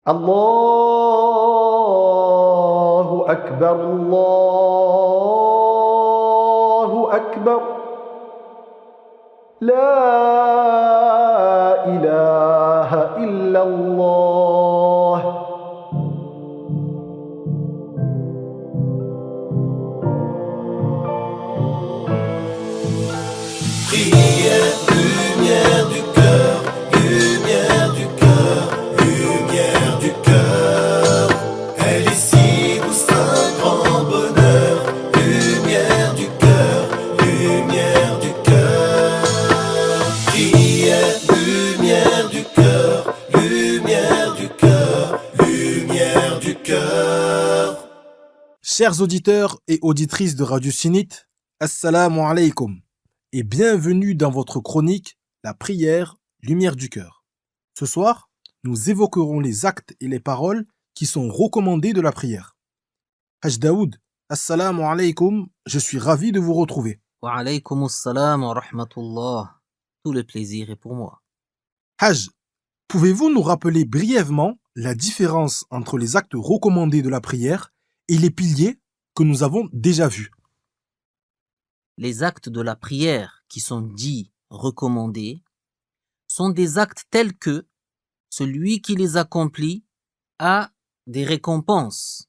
الله أكبر الله أكبر لا إله إلا الله. Prière, lumière du cœur, lumière du cœur, lumière du cœur. Elle ici vous un grand bonheur, lumière du cœur, lumière du cœur. Prière, lumière du cœur, lumière du cœur, lumière du cœur. Chers auditeurs et auditrices de Radio Sunnite, Assalamu alaikum et bienvenue dans votre chronique La prière, lumière du cœur. Ce soir, nous évoquerons les actes et les paroles qui sont recommandés de la prière. Haj Daoud, Assalamu alaikum, je suis ravi de vous retrouver. Wa alaykum assalam wa rahmatullah. Tout le plaisir est pour moi. Haj, pouvez-vous nous rappeler brièvement la différence entre les actes recommandés de la prière et les piliers que nous avons déjà vus? Les actes de la prière qui sont dits recommandés sont des actes tels que celui qui les accomplit a des récompenses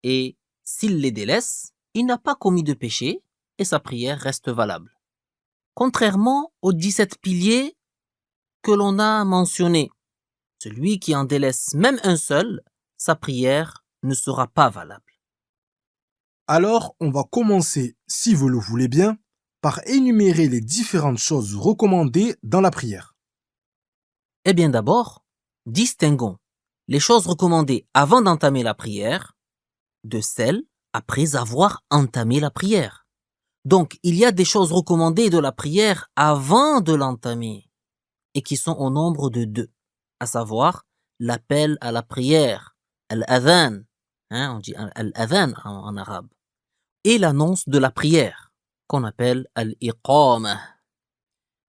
et s'il les délaisse, il n'a pas commis de péché et sa prière reste valable. Contrairement aux 17 piliers que l'on a mentionnés, celui qui en délaisse même un seul, sa prière ne sera pas valable. Alors, on va commencer, si vous le voulez bien, par énumérer les différentes choses recommandées dans la prière. Eh bien d'abord, distinguons les choses recommandées avant d'entamer la prière de celles après avoir entamé la prière. Donc, il y a des choses recommandées de la prière avant de l'entamer et qui sont au nombre de 2, à savoir l'appel à la prière, al-adhan, on dit al-adhan en arabe, et l'annonce de la prière, qu'on appelle al-iqamah.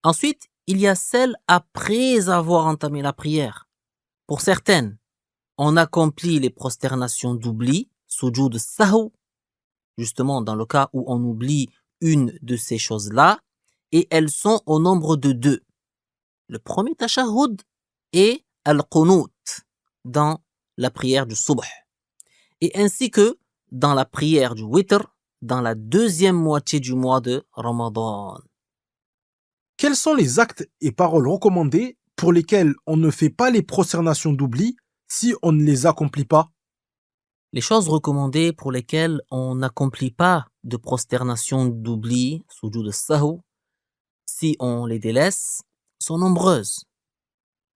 Ensuite, il y a celle après avoir entamé la prière. Pour certaines, on accomplit les prosternations d'oubli, sujud sahw, justement dans le cas où on oublie une de ces choses-là, et elles sont au nombre de 2. Le premier tashahhud et al-qunut dans la prière du subh, et ainsi que dans la prière du witr dans la deuxième moitié du mois de Ramadan. Quels sont les actes et paroles recommandés pour lesquels on ne fait pas les prosternations d'oubli si on ne les accomplit pas? Les choses recommandées pour lesquelles on n'accomplit pas de prosternation d'oubli, sujud sahw, si on les délaisse, sont nombreuses.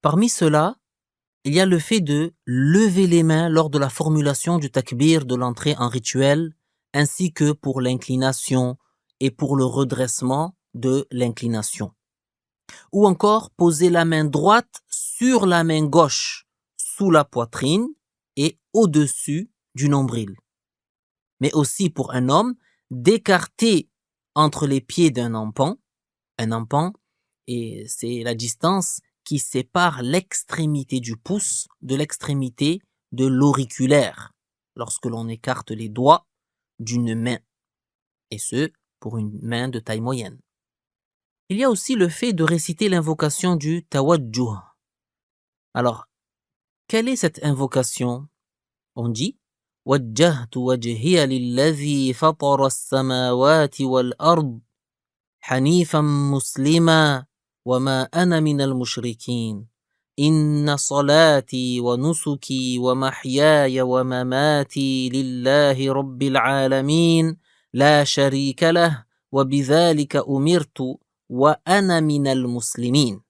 Parmi ceux-là, il y a le fait de lever les mains lors de la formulation du takbir de l'entrée en rituel, ainsi que pour l'inclination et pour le redressement de l'inclination. Ou encore poser la main droite sur la main gauche, sous la poitrine et au-dessus du nombril. Mais aussi pour un homme, d'écarter entre les pieds d'un empan, et c'est la distance qui sépare l'extrémité du pouce de l'extrémité de l'auriculaire, lorsque l'on écarte les doigts d'une main, et ce, pour une main de taille moyenne. Il y a aussi le fait de réciter l'invocation du tawajjuh. Alors, quelle est cette invocation? On dit وجهت وجهي للذي فطر السماوات والأرض حنيفا مسلما وما أنا من المشركين إن صلاتي ونسكي ومحياي ومماتي لله رب العالمين لا شريك له وبذلك أمرت وأنا من المسلمين.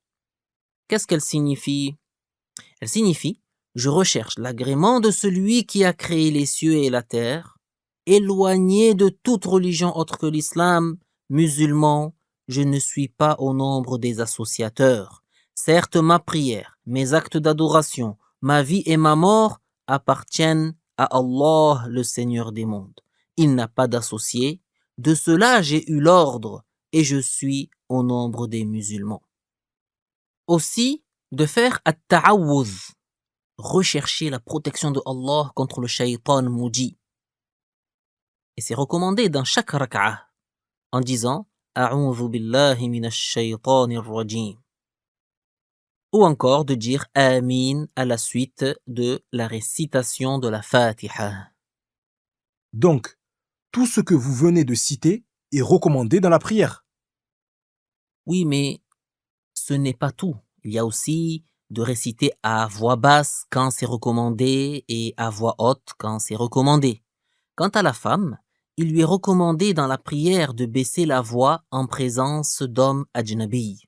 Qu'est-ce qu'elle signifie? Elle signifie: je recherche l'agrément de celui qui a créé les cieux et la terre, éloigné de toute religion autre que l'islam, musulman, je ne suis pas au nombre des associateurs. Certes, ma prière, mes actes d'adoration, ma vie et ma mort appartiennent à Allah, le Seigneur des mondes. Il n'a pas d'associé. De cela, j'ai eu l'ordre et je suis au nombre des musulmans. Aussi, de faire at-ta'awwuz, rechercher la protection de Allah contre le shaitan maudit. Et c'est recommandé dans chaque rak'ah en disant A'udhu billahi minash shaitanir rajim. Ou encore de dire Amin à la suite de la récitation de la Fatiha. Donc, tout ce que vous venez de citer est recommandé dans la prière. Oui, mais ce n'est pas tout. Il y a aussi de réciter à voix basse quand c'est recommandé et à voix haute quand c'est recommandé. Quant à la femme, il lui est recommandé dans la prière de baisser la voix en présence d'hommes ajnabi.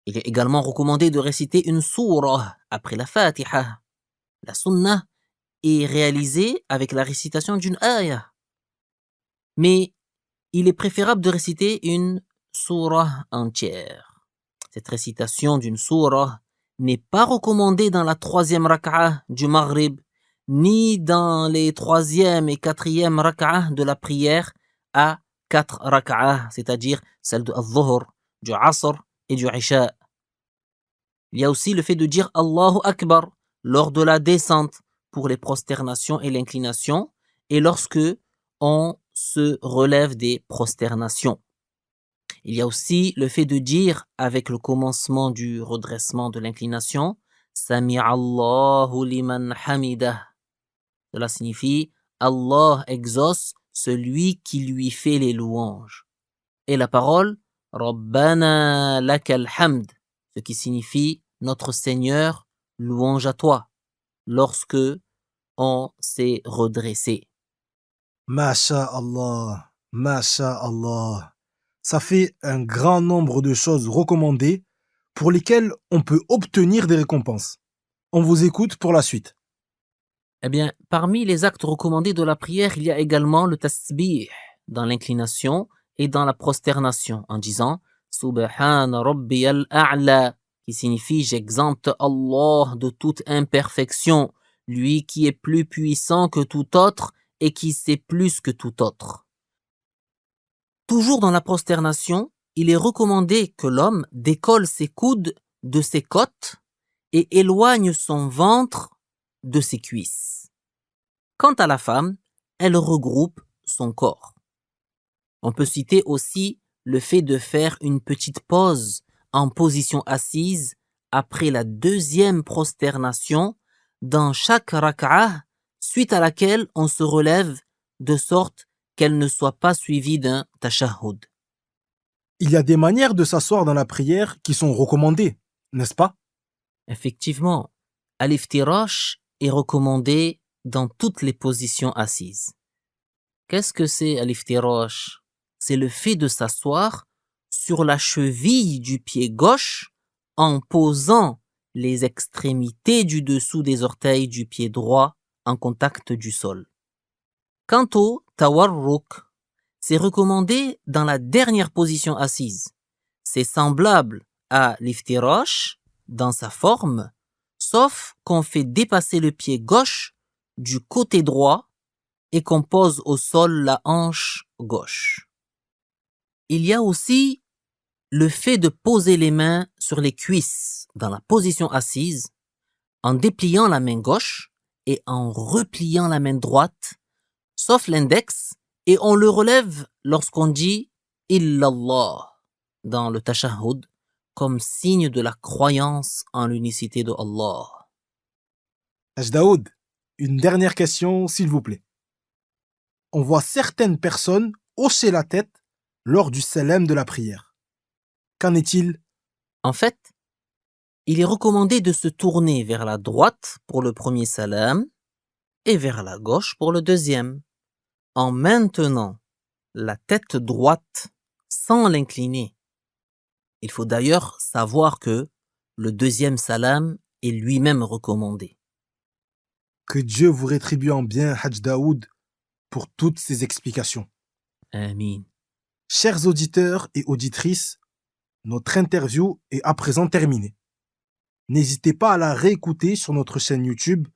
Il est également recommandé de réciter une sourate après la Fatiha. La sunnah est réalisée avec la récitation d'une ayah. Mais il est préférable de réciter une sourate entière. Cette récitation d'une sourate n'est pas recommandée dans la 3e rak'ah du Maghrib, ni dans les 3e et 4e rak'ah de la prière à 4 rak'ah, c'est-à-dire celle de Al-Dhuhr, du Asr et du Isha. Il y a aussi le fait de dire Allahu Akbar lors de la descente pour les prosternations et l'inclination et lorsque on se relève des prosternations. Il y a aussi le fait de dire avec le commencement du redressement de l'inclination Sami'allahu liman hamidah. Cela signifie Allah exauce celui qui lui fait les louanges. Et la parole Rabbana lakal hamd, ce qui signifie notre Seigneur, louange à toi, lorsque on s'est redressé. Masha'Allah, Masha'Allah. Ça fait un grand nombre de choses recommandées pour lesquelles on peut obtenir des récompenses. On vous écoute pour la suite. Eh bien, parmi les actes recommandés de la prière, il y a également le tasbih dans l'inclination et dans la prosternation en disant Subhana Rabbiyal A'la, qui signifie j'exempte Allah de toute imperfection, lui qui est plus puissant que tout autre et qui sait plus que tout autre. Toujours dans la prosternation, il est recommandé que l'homme décolle ses coudes de ses côtes et éloigne son ventre de ses cuisses. Quant à la femme, elle regroupe son corps. On peut citer aussi le fait de faire une petite pause en position assise après la 2e prosternation dans chaque rak'ah, suite à laquelle on se relève de sorte qu'elle ne soit pas suivie d'un tashahhud. Il y a des manières de s'asseoir dans la prière qui sont recommandées, n'est-ce pas? Effectivement, al-iftirash est recommandé dans toutes les positions assises. Qu'est-ce que c'est al-iftirash? C'est le fait de s'asseoir sur la cheville du pied gauche en posant les extrémités du dessous des orteils du pied droit en contact du sol. Quant au tawarruk, c'est recommandé dans la dernière position assise. C'est semblable à l'iftirash dans sa forme, sauf qu'on fait dépasser le pied gauche du côté droit et qu'on pose au sol la hanche gauche. Il y a aussi le fait de poser les mains sur les cuisses dans la position assise en dépliant la main gauche et en repliant la main droite, sauf l'index, et on le relève lorsqu'on dit « Illallah » dans le tashahhud, comme signe de la croyance en l'unicité de Allah. Ajdaoud, une dernière question, s'il vous plaît. On voit certaines personnes hocher la tête lors du salam de la prière. Qu'en est-il? En fait, il est recommandé de se tourner vers la droite pour le premier salam et vers la gauche pour le deuxième, en maintenant la tête droite sans l'incliner. Il faut d'ailleurs savoir que le deuxième salam est lui-même recommandé. Que Dieu vous rétribue en bien, Hajj Daoud, pour toutes ces explications. Amin. Chers auditeurs et auditrices, notre interview est à présent terminée. N'hésitez pas à la réécouter sur notre chaîne YouTube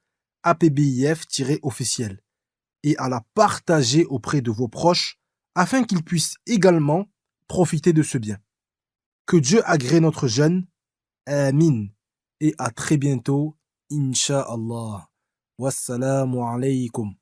APBIF-officiel et à la partager auprès de vos proches afin qu'ils puissent également profiter de ce bien. Que Dieu agrée notre jeûne. Amin. Et à très bientôt. Inch'Allah. Wassalamu alaykum.